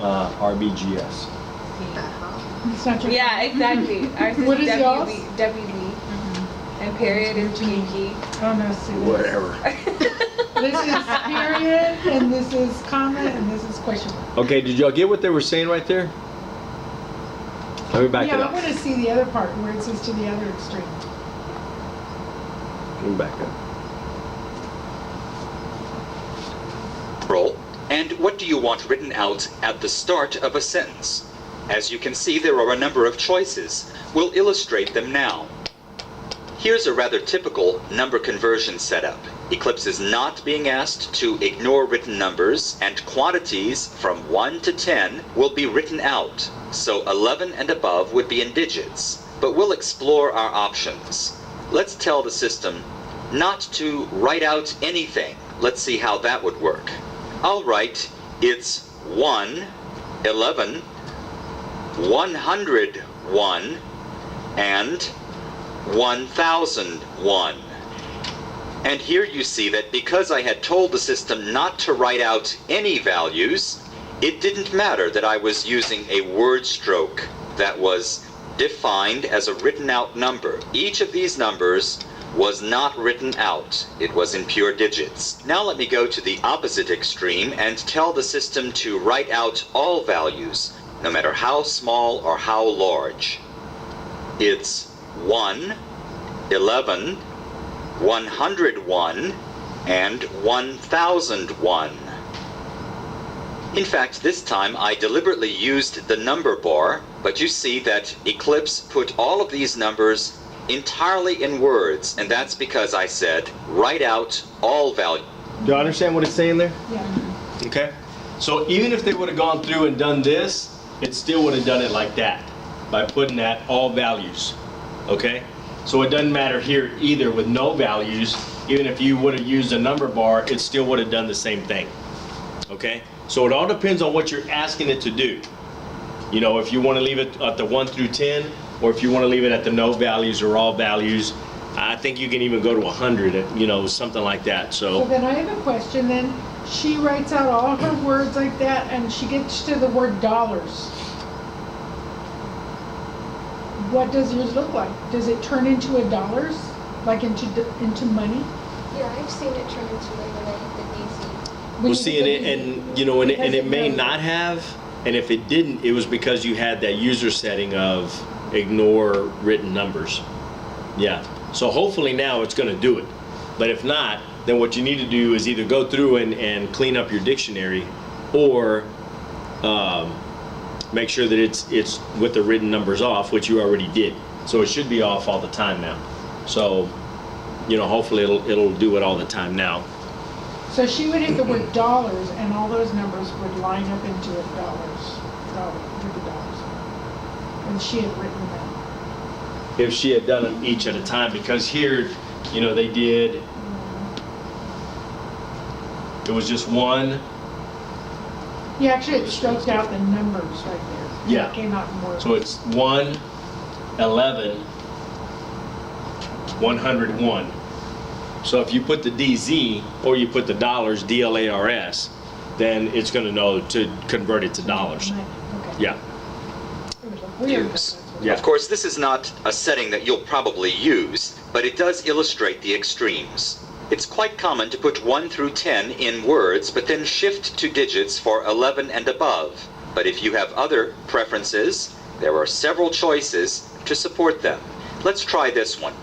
RBGS. It's not your Yeah, exactly. Ours is What is yours? WB. And period is Kinky. Oh no, see this. Whatever. This is period, and this is comma, and this is question mark. Okay, did y'all get what they were saying right there? Let me back it Yeah, I up. want to see the other part where it says to the other extreme. Let me back up. And what do you want written out at the start of a sentence? As you can see, there are a number of choices. We'll illustrate them now. Here's a rather typical number conversion setup. Eclipse is not being asked to ignore written numbers, and quantities from 1 to 10 will be written out. So 11 and above would be in digits, but we'll explore our options. Let's tell the system not to write out anything. Let's see how that would work. I'll write it's 1, 11, 101, and 1001. And here you see that because I had told the system not to write out any values, it didn't matter that I was using a word stroke that was defined as a written out number. Each of these numbers was not written out. It was in pure digits. Now let me go to the opposite extreme and tell the system to write out all values, no matter how small or how large. It's 1, 11, 101, and 1001. In fact, this time I deliberately used the number bar, but you see that Eclipse put all of these numbers entirely in words, and that's because I said write out all values. Do you understand what it's saying there? Yeah. Okay. So even if they would have gone through and done this, it still would have done it like that, by putting that all values. Okay? So it doesn't matter here either with no values. Even if you would have used a number bar, it still would have done the same thing. Okay? So it all depends on what you're asking it to do. You know, if you want to leave it at the 1 through 10, or if you want to leave it at the no values or all values, I think you can even go to 100, you know, something like that. So then I have a question then. She writes out all her words like that, and she gets to the word dollars. What does yours look like? Does it turn into a dollars? Like into money? Yeah, I've seen it turn into like the DC. Well, see, and you know, and it may not have, and if it didn't, it was because you had that user setting of ignore written numbers. Yeah. So hopefully now it's going to do it. But if not, then what you need to do is either go through and clean up your dictionary, or make sure that it's with the written numbers off, which you already did. So it should be off all the time now. So, you know, hopefully it'll do it all the time now. So she would hit the word dollars, and all those numbers would line up into it dollars. And she had written them out. If she had done them each at a time, because here, you know, they did, it was just one. Yeah, actually it stroked out the numbers right there. Yeah. It came out in words. So it's 1, 11, 101. So if you put the DZ or you put the dollars, DLARS, then it's going to know to convert it to dollars. Okay. Yeah. It would look weird, but Use. that's what Yeah. Of course, this is not a setting that you'll probably use, but it does illustrate the extremes. It's quite common to put 1 through 10 in words, but then shift to digits for 11 and above. But if you have other preferences, there are several choices to support them. Let's try this one.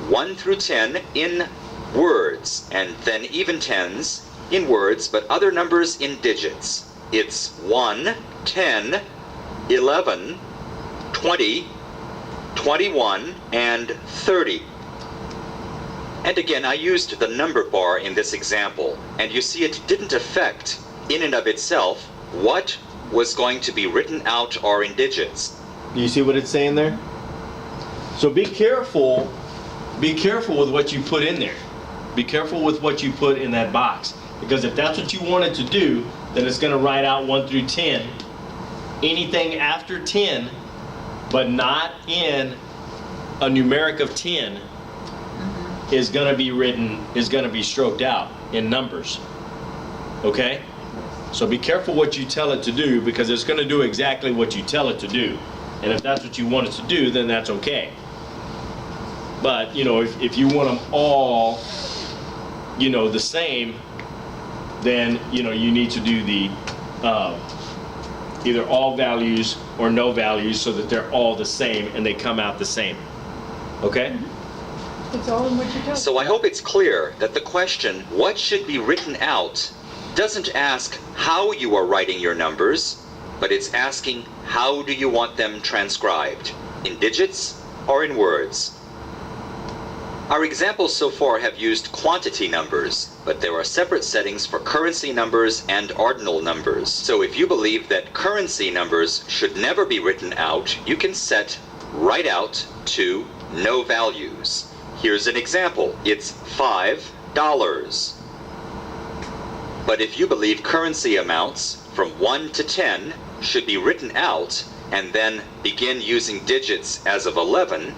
1 through 10 in words, and then even tens in words, but other numbers in digits. It's 1, 10, 11, 20, 21, and 30. And again, I used the number bar in this example, and you see it didn't affect, in and of itself, what was going to be written out or in digits. Do you see what it's saying there? So be careful with what you put in there. Be careful with what you put in that box, because if that's what you wanted to do, then it's going to write out 1 through 10. Anything after 10, but not in a numeric of 10, is going to be written, is going to be stroked out in numbers. Okay? So be careful what you tell it to do, because it's going to do exactly what you tell it to do. And if that's what you want it to do, then that's okay. But, you know, if you want them all, you know, the same, then, you know, you need to do the either all values or no values, so that they're all the same and they come out the same. Okay? It's all in what you tell. So I hope it's clear that the question, what should be written out, doesn't ask how you are writing your numbers, but it's asking how do you want them transcribed, in digits or in words. Our examples so far have used quantity numbers, but there are separate settings for currency numbers and ordinal numbers. So if you believe that currency numbers should never be written out, you can set write out to no values. Here's an example. It's $5. But if you believe currency amounts from 1 to 10 should be written out and then begin using digits as of 11,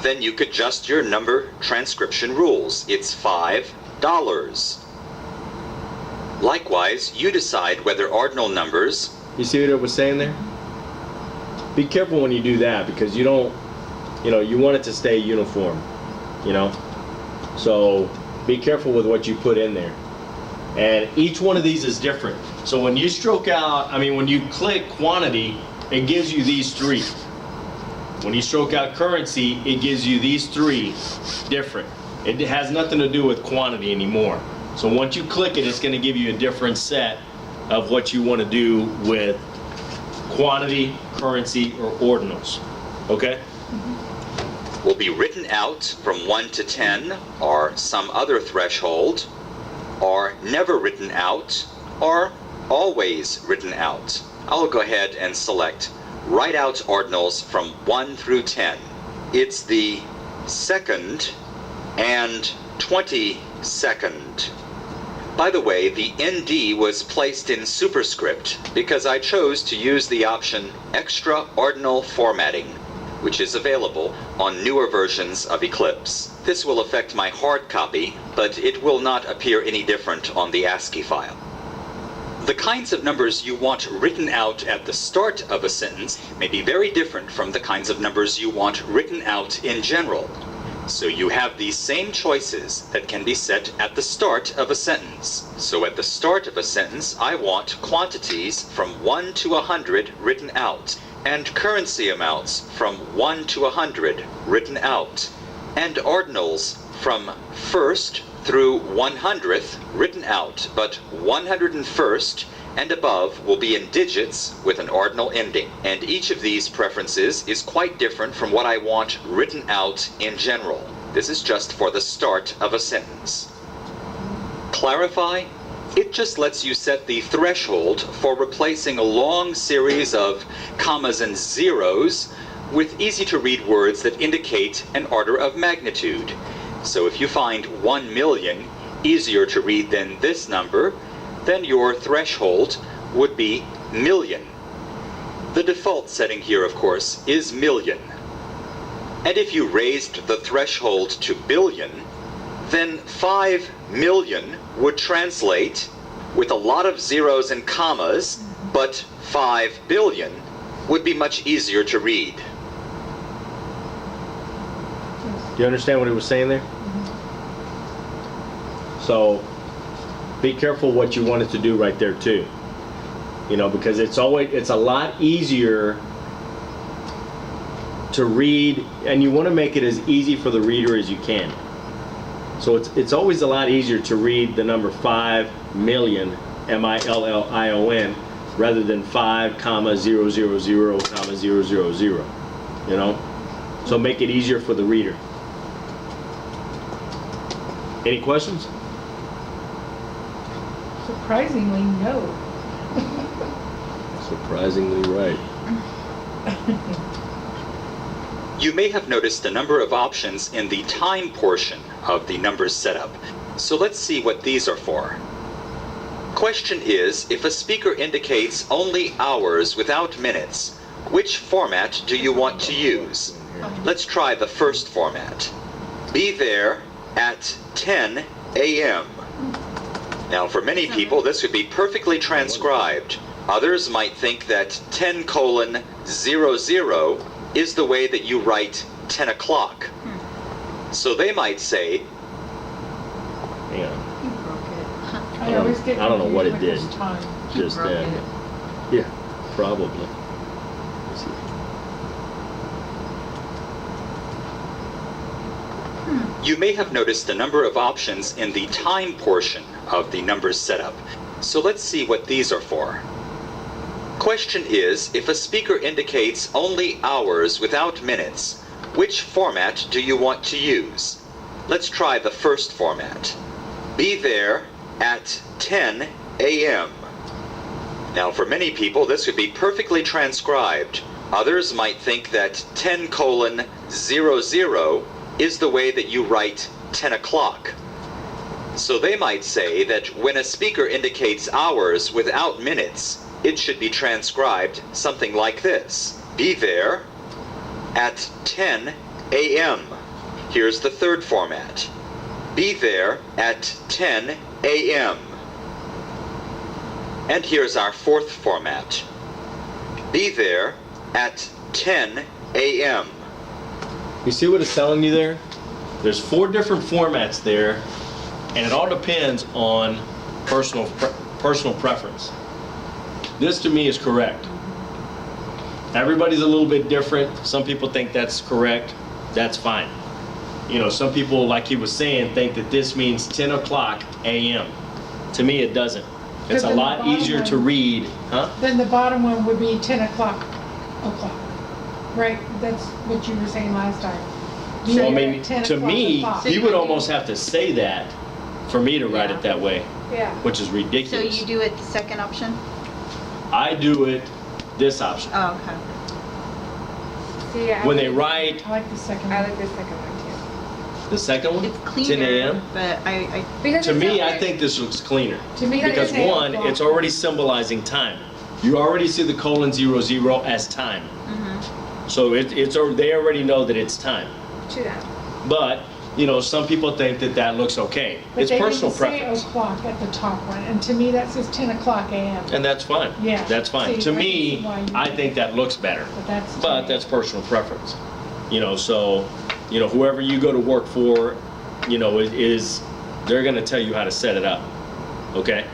then you could adjust your number transcription rules. It's $5. Likewise, you decide whether ordinal numbers. You see what it was saying there? Be careful when you do that, because you don't, you know, you want it to stay uniform, you know? So be careful with what you put in there. And each one of these is different. So when you stroke out, I mean, when you click quantity, it gives you these three. When you stroke out currency, it gives you these three different. It has nothing to do with quantity anymore. So once you click it, it's going to give you a different set of what you want to do with quantity, currency, or ordinals. Okay? Will be written out from 1 to 10 or some other threshold, or never written out, or always written out. I'll go ahead and select write out ordinals from 1 through 10. It's the second and 22nd. By the way, the ND was placed in superscript because I chose to use the option extra ordinal formatting, which is available on newer versions of Eclipse. This will affect my hard copy, but it will not appear any different on the ASCII file. The kinds of numbers you want written out at the start of a sentence may be very different from the kinds of numbers you want written out in general. So you have these same choices that can be set at the start of a sentence. So at the start of a sentence, I want quantities from 1 to 100 written out, and currency amounts from 1 to 100 written out, and ordinals from 1st through 100th written out, but 101st and above will be in digits with an ordinal ending. And each of these preferences is quite different from what I want written out in general. This is just for the start of a sentence. Clarify? It just lets you set the threshold for replacing a long series of commas and zeros with easy-to-read words that indicate an order of magnitude. So if you find 1 million easier to read than this number, then your threshold would be million. The default setting here, of course, is million. And if you raised the threshold to billion, then 5 million would translate with a lot of zeros and commas, but 5 billion would be much easier to read. Do you understand what he was saying there? So be careful what you want it to do right there too. You know, because it's a lot easier to read, and you want to make it as easy for the reader as you can. So it's always a lot easier to read the number 5 million, M-I-L-L-I-O-N, rather than 5, 000, 000, 000, you know? So make it easier for the reader. Any questions? Surprisingly, no. Surprisingly right. You may have noticed a number of options in the time portion of the numbers setup. So let's see what these are for. Question is, if a speaker indicates only hours without minutes, which format do you want to use? Let's try the first format. Be there at 10 a.m. Now, for many people, this would be perfectly transcribed. Others might think that 10:00 is the way that you write 10 o'clock. So they might say, Hang on. You broke it. I always get I don't know what it confused with did. this time. You Just broke then. it. Yeah, probably. Let's see. you may have noticed a number of options in the time portion of the numbers setup. So let's see what these are for. Question is, if a speaker indicates only hours without minutes, which format do you want to use? Let's try the first format. Be there at 10 a.m. Now, for many people, this would be perfectly transcribed. Others might think that 10:00 is the way that you write 10 o'clock. So they might say that when a speaker indicates hours without minutes, it should be transcribed something like this. Be there at 10 a.m. Here's the third format. Be there at 10 a.m. And here's our fourth format. Be there at 10 a.m. You see what it's telling you there? There's 4 different formats there, and it all depends on personal preference. This to me is correct. Everybody's a little bit different. Some people think that's correct. That's fine. You know, some people, like he was saying, think that this means 10 o'clock a.m. To me, it doesn't. It's a Then the lot bottom easier to one- read, huh? Then the bottom one would be 10 o'clock. Right, that's what you were saying last time. Be So I there mean, at 10 to me, o'clock. you would almost have to say that for me to write it that way, Yeah. which is So ridiculous. you do it the second option? I do it this option. Oh, okay. See, I When they like- write I like the second I one. like the second one the second one, It's 10 cleaner, a.m. but I too. Because To it's me, not I like- think this looks cleaner. To me, Because it's 8 one, o'clock. it's already symbolizing time. You already see the colon 00 as time. So they already know that it's time. to them. But, you know, some people think that that looks okay. But It's they personal didn't say preference. o'clock at the top one, and to me, that says 10 o'clock a.m. And that's fine. Yeah. That's fine. See, To I can me, see why you I would. think that looks better. But That's personal preference. You know, so, you know, whoever you go to work for, you know, they're gonna tell you how to set it up, okay?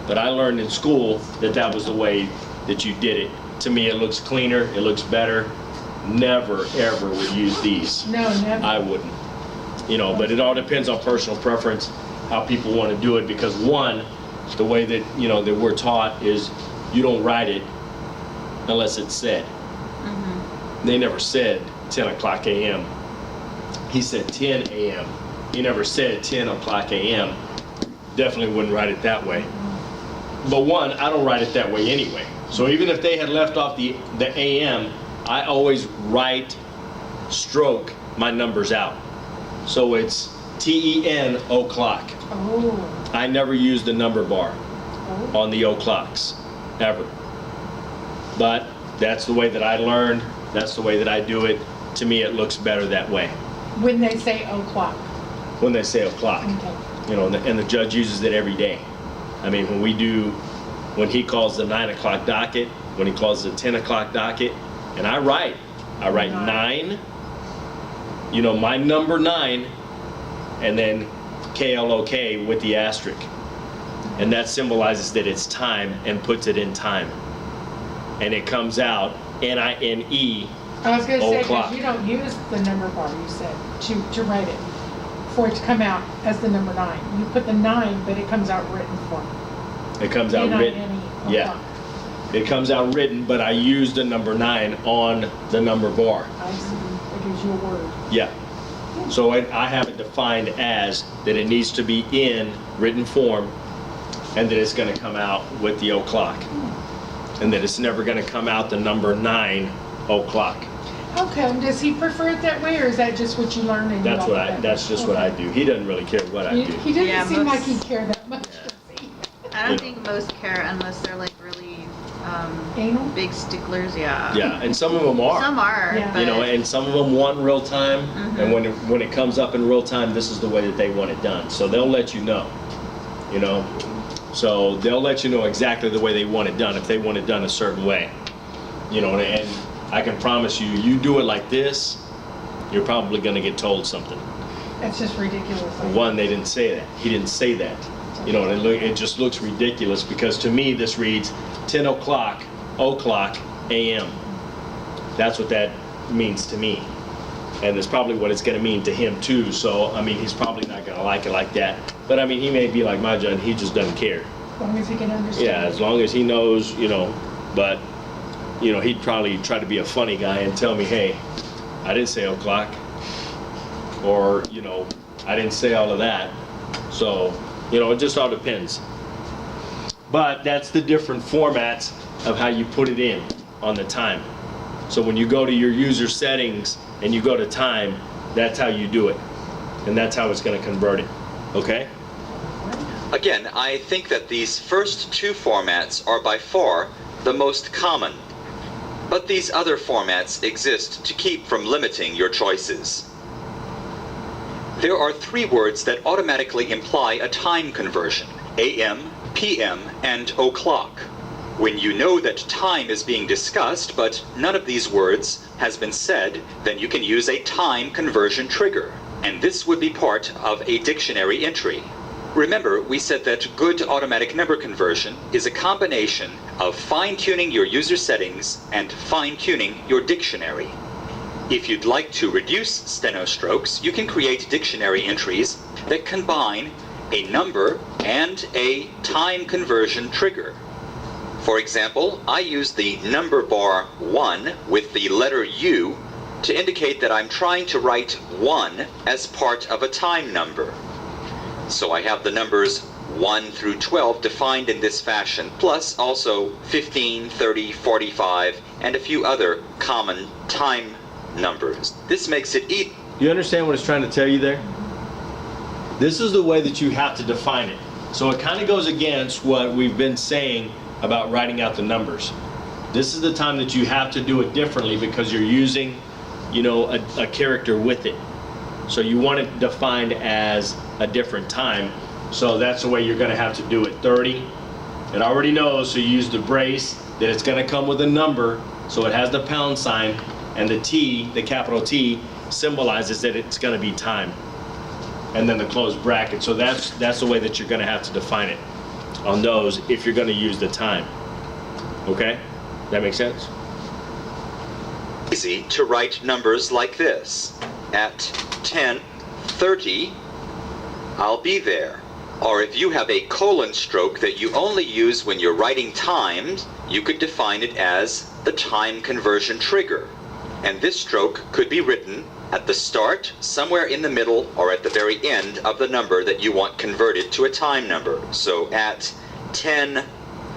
But I learned in school that that was the way that you did it. To me, it looks cleaner, it looks better. Never, ever would use these. No, never. I wouldn't. You know, but it all depends on personal preference, how people want to do it, because one, the way that, you know, that we're taught is you don't write it unless it's said. They never said 10 o'clock a.m. He said 10 a.m. He never said 10 o'clock a.m. Definitely wouldn't write it that way. But one, I don't write it that way anyway. So even if they had left off the a.m., I always write, stroke my numbers out. So it's TEN o'clock. Oh, I never use the number bar oh. on the o'clocks, ever. But that's the way that I learned. That's the way that I do it. To me, it looks better that way When they say o'clock. when they say o'clock. Okay. You know, and the judge uses it every day. I mean, when he calls the 9 o'clock docket, when he calls the 10 o'clock docket, and I write 9, you know, my number 9, and then KLOK with the asterisk. And that symbolizes that it's time and puts it in time. And it comes out NINE. I was gonna say, O'clock. because you don't use the number bar, you said, to write it, for it to come out as the number 9. You put the 9, but it comes out written form. It comes out written. NINE, Yeah. o'clock. It comes out written, but I use the number 9 on the number bar. I see, it gives you a word. Yeah. So I have it defined as that it needs to be in written form, and that it's going to come out with the o'clock, and that it's never going to come out the number 9 o'clock. Okay, and does he prefer it that way, or is that just what you learned and you That's like what it I. that That's way? just what I Okay. do. He doesn't really care what I He do. doesn't Yeah, seem like most- he cared that much, does he? I don't think most care unless they're like really Anal? big sticklers. Yeah. Yeah, and some of them are. Some are. Yeah. But You know, and some of them want real time, Mhm. and when it comes up in real time, this is the way that they want it done. So they'll let you know. You know, So they'll let you know exactly the way they want it done, if they want it done a certain way. You know, and I can promise you, you do it like this, you're probably gonna get told something. It's just ridiculous. One, they didn't say that. He didn't say that. You know, and it just looks ridiculous because to me, this reads 10 o'clock a.m. That's what that means to me. And it's probably what it's going to mean to him too. So, I mean, he's probably not going to like it like that. But I mean, he may be like my judge, he just doesn't care. As long as he can understand. Yeah, as long as he knows, you know, but, you know, he'd probably try to be a funny guy and tell me, hey, I didn't say o'clock. Or, you know, I didn't say all of that. So, you know, it just all depends. But that's the different formats of how you put it in on the time. So when you go to your user settings and you go to time, that's how you do it. And that's how it's going to convert it. Okay? Again, I think that these first two formats are by far the most common. But these other formats exist to keep from limiting your choices. There are three words that automatically imply a time conversion: AM, PM, and o'clock. When you know that time is being discussed, but none of these words has been said, then you can use a time conversion trigger. And this would be part of a dictionary entry. Remember, we said that good automatic number conversion is a combination of fine-tuning your user settings and fine-tuning your dictionary. If you'd like to reduce steno strokes, you can create dictionary entries that combine a number and a time conversion trigger. For example, I use the number bar 1 with the letter U to indicate that I'm trying to write 1 as part of a time number. So I have the numbers 1 through 12 defined in this fashion, plus also 15, 30, 45, and a few other common time numbers. This makes it easy. You understand what it's trying to tell you there? This is the way that you have to define it. So it kind of goes against what we've been saying about writing out the numbers. This is the time that you have to do it differently because you're using, you know, a character with it. So you want it defined as a different time. So that's the way you're going to have to do it. 30. It already knows, so you use the brace that it's going to come with a number. So it has the pound sign, and the T, the capital T, symbolizes that it's going to be time. And then the closed bracket. So that's the way that you're going to have to define it on those if you're going to use the time. Okay? That makes sense? Easy to write numbers like this. At 10:30, I'll be there. Or if you have a colon stroke that you only use when you're writing times, you could define it as the time conversion trigger. And this stroke could be written at the start, somewhere in the middle, or at the very end of the number that you want converted to a time number. So at 10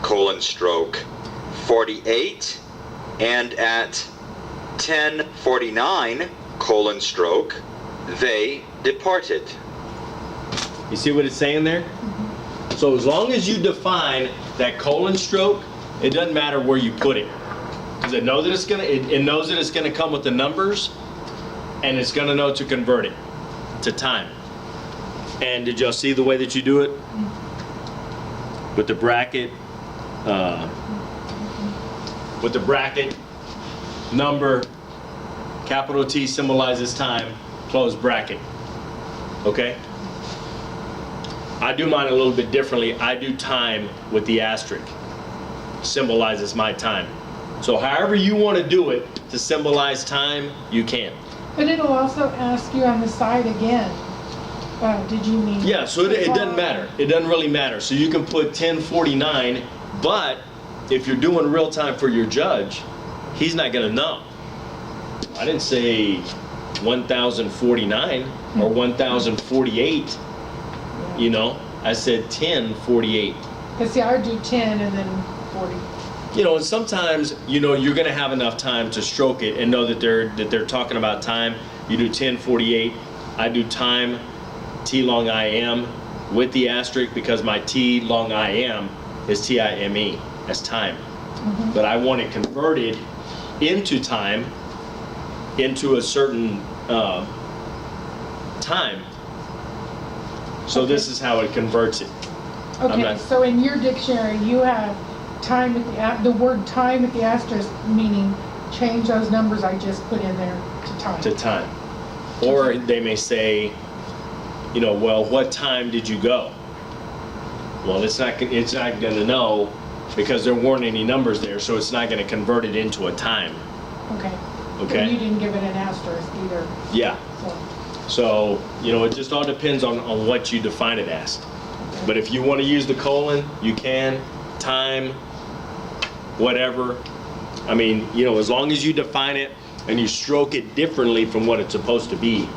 colon stroke 48, and at 10:49 colon stroke they departed. You see what it's saying there? So as long as you define that colon stroke, it doesn't matter where you put it. Because it knows that it knows that it's gonna come with the numbers, and it's gonna know to convert it to time. And did y'all see the way that you do it? With the bracket, number, capital T symbolizes time, close bracket. Okay? I do mine a little bit differently. I do time with the asterisk. Symbolizes my time. So however you want to do it to symbolize time, you can. But it'll also ask you on the side again, did you mean? Yeah, so it doesn't matter. It doesn't really matter. So you can put 10:49, but if you're doing real time for your judge, he's not going to know. I didn't say 1049 or 1048. You know, I said 10:48. Because see, I would do 10 and then 40. You know, and sometimes, you know, you're gonna have enough time to stroke it and know that they're talking about time. You do 10:48. I do time, T long I am, with the asterisk because my T long I am is TIME. That's time. But I want it converted into time, into a certain time. So this is how it converts it. I'm Okay, not- so in your dictionary, you have time at the word time at the asterisk, meaning change those numbers I just put in there to time. to time. Or they may say, well, what time did you go? Well, it's not gonna know because there weren't any numbers there, so it's not gonna convert it into a time. Okay. Okay. And you didn't give it an asterisk either, Yeah. so. So, it just all depends on what you define it as. But if you want to use the colon, you can, time, whatever. I mean, as long as you define it and you stroke it differently from what it's supposed to be,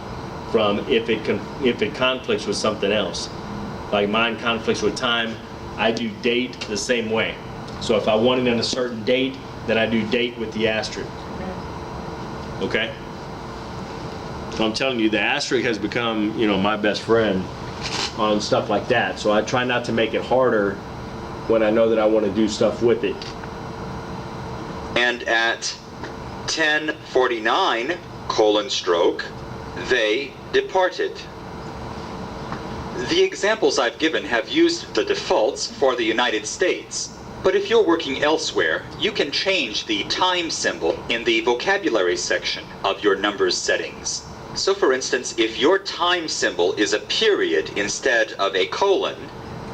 from if it conflicts with something else. Like mine conflicts with time, I do date the same way. So if I want it in a certain date, then I do date with the asterisk. Okay. Okay? So I'm telling you, the asterisk has become, my best friend on stuff like that. So I try not to make it harder when I know that I want to do stuff with it. And at 10:49, stroke, they departed. The examples I've given have used the defaults for the United States. But if you're working elsewhere, you can change the time symbol in the vocabulary section of your numbers settings. So for instance, if your time symbol is a period instead of a colon,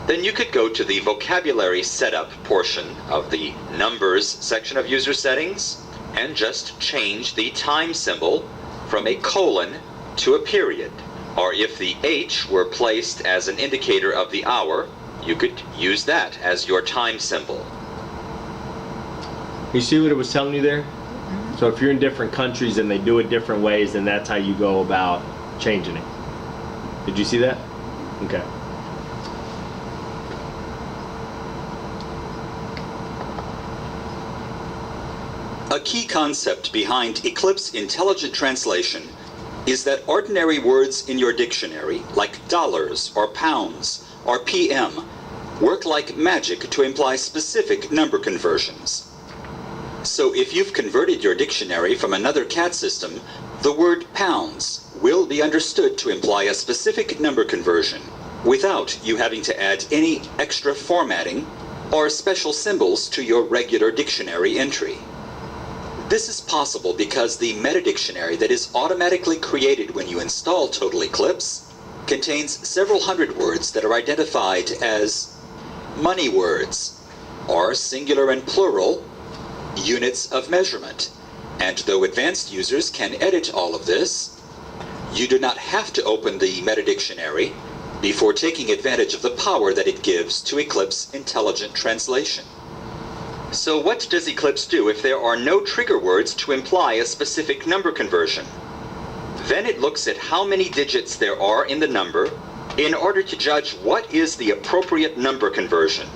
then you could go to the vocabulary setup portion of the numbers section of user settings and just change the time symbol from a colon to a period. Or if the H were placed as an indicator of the hour, you could use that as your time symbol. You see what it was telling you there? So if you're in different countries and they do it different ways, then that's how you go about changing it. Did you see that? Okay. A key concept behind Eclipse Intelligent Translation is that ordinary words in your dictionary, like dollars or pounds or PM, work like magic to imply specific number conversions. So if you've converted your dictionary from another CAT system, the word pounds will be understood to imply a specific number conversion without you having to add any extra formatting or special symbols to your regular dictionary entry. This is possible because the metadictionary that is automatically created when you install Total Eclipse contains several hundred words that are identified as money words, or singular and plural, units of measurement. And though advanced users can edit all of this, you do not have to open the metadictionary before taking advantage of the power that it gives to Eclipse Intelligent Translation. So what does Eclipse do if there are no trigger words to imply a specific number conversion? Then it looks at how many digits there are in the number in order to judge what is the appropriate number conversion.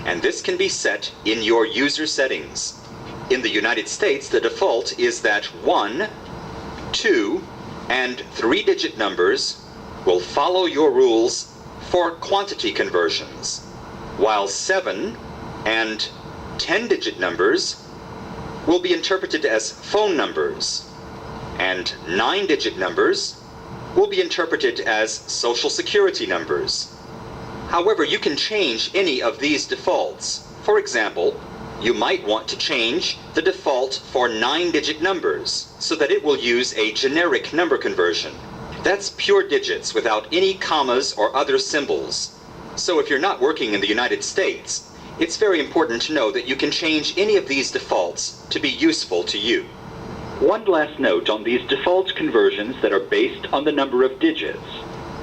And this can be set in your user settings. In the United States, the default is that 1, 2, and 3-digit numbers will follow your rules for quantity conversions, while 7 and 10-digit numbers will be interpreted as phone numbers, and 9-digit numbers will be interpreted as social security numbers. However, you can change any of these defaults. For example, you might want to change the default for 9-digit numbers so that it will use a generic number conversion. That's pure digits without any commas or other symbols. So if you're not working in the United States, it's very important to know that you can change any of these defaults to be useful to you. One last note on these default conversions that are based on the number of digits.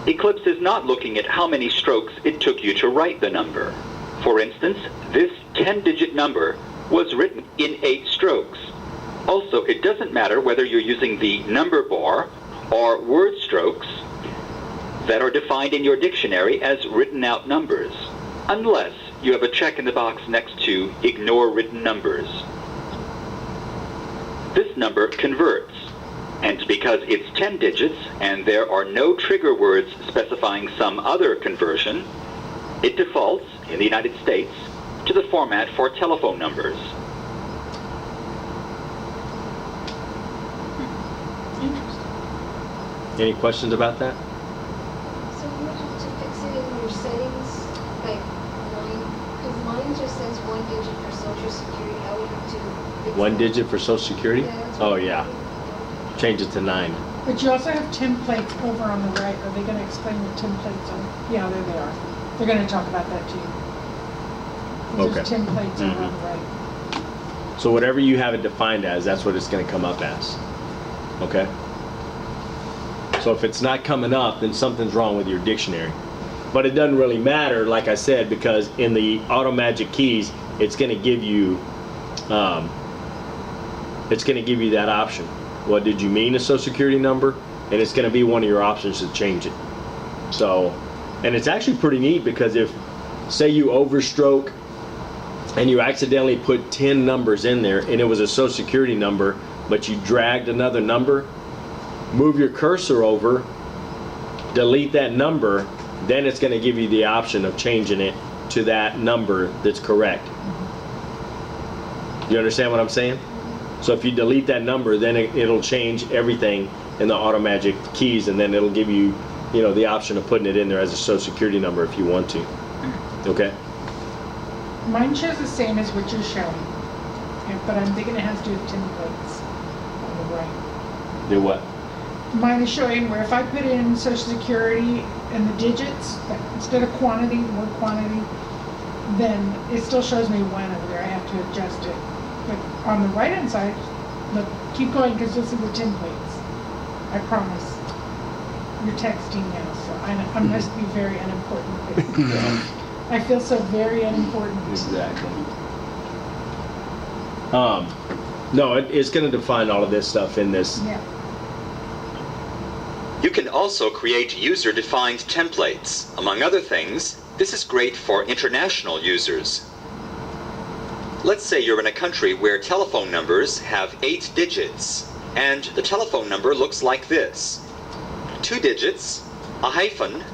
Eclipse is not looking at how many strokes it took you to write the number. For instance, this 10-digit number was written in 8 strokes. Also, it doesn't matter whether you're using the number bar or word strokes that are defined in your dictionary as written out numbers, unless you have a check in the box next to ignore written numbers. This number converts, and because it's 10 digits and there are no trigger words specifying some other conversion, it defaults, in the United States, to the format for telephone numbers. Any questions about that? So you would have to fix it in your settings, like 1 digit for social security? Yeah, that's Oh, what- yeah. Change it to 9. But you also have templates over on the right. Are they gonna explain the templates on? Yeah, there they are. They're gonna talk about that too. There's Okay. templates over on Mhm. the right. So whatever you have it defined as, that's what it's gonna come up as. Okay? So if it's not coming up, then something's wrong with your dictionary. But it doesn't really matter, like I said, because in the Auto Magic Keys, it's gonna give you, that option. What did you mean a social security number? And it's gonna be one of your options to change it. So, and it's actually pretty neat because if, say you overstroke and you accidentally put 10 numbers in there and it was a social security number, but you dragged another number, move your cursor over, delete that number, then it's going to give you the option of changing it to that number that's correct. You understand what I'm saying? So if you delete that number, then it'll change everything in the Auto Magic Keys, and then it'll give you, the option of putting it in there as a social security number if you want to. Okay? Mine shows the same as what you're showing, but I'm thinking it has to do with templates on the right. Do what? Mine is showing where if I put in social security and the digits, like instead of quantity, the word quantity, then it still shows me 1 over there. I have to adjust it. But on the right hand side, look, keep going because you'll see the templates. I promise. You're texting now, so I must be very unimportant. I feel so very unimportant. Exactly. No, it's going to define all of this stuff in this. Yeah. You can also create user-defined templates. Among other things, this is great for international users. Let's say you're in a country where telephone numbers have 8 digits, and the telephone number looks like this. 2 digits, a hyphen,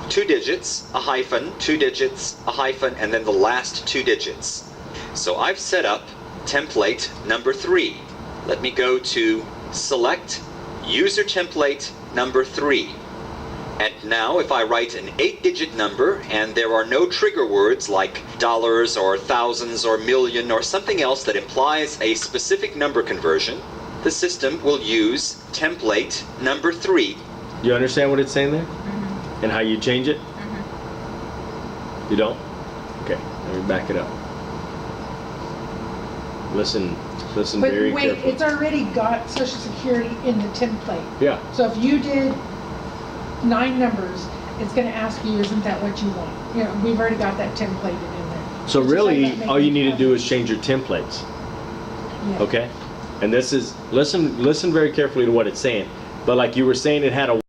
2 digits, a hyphen, 2 digits, a hyphen, and then the last 2 digits. So I've set up template number 3. Let me go to Select, User Template number 3. And now if I write an 8-digit number and there are no trigger words like dollars or thousands or million or something else that implies a specific number conversion, the system will use template number 3. You understand what it's saying there? Mm-hmm. And how you change it? Mm-hmm. You don't? Okay, let me back it up. Listen But very wait, carefully. it's already got social security in the template. Yeah. So if you did 9 numbers, it's gonna ask you, isn't that what you want? We've already got that templated in there. So It's just really, like that all you need to making do is change your templates, Yeah. okay? And this is, listen very carefully to what it's saying. But like you were saying, it had a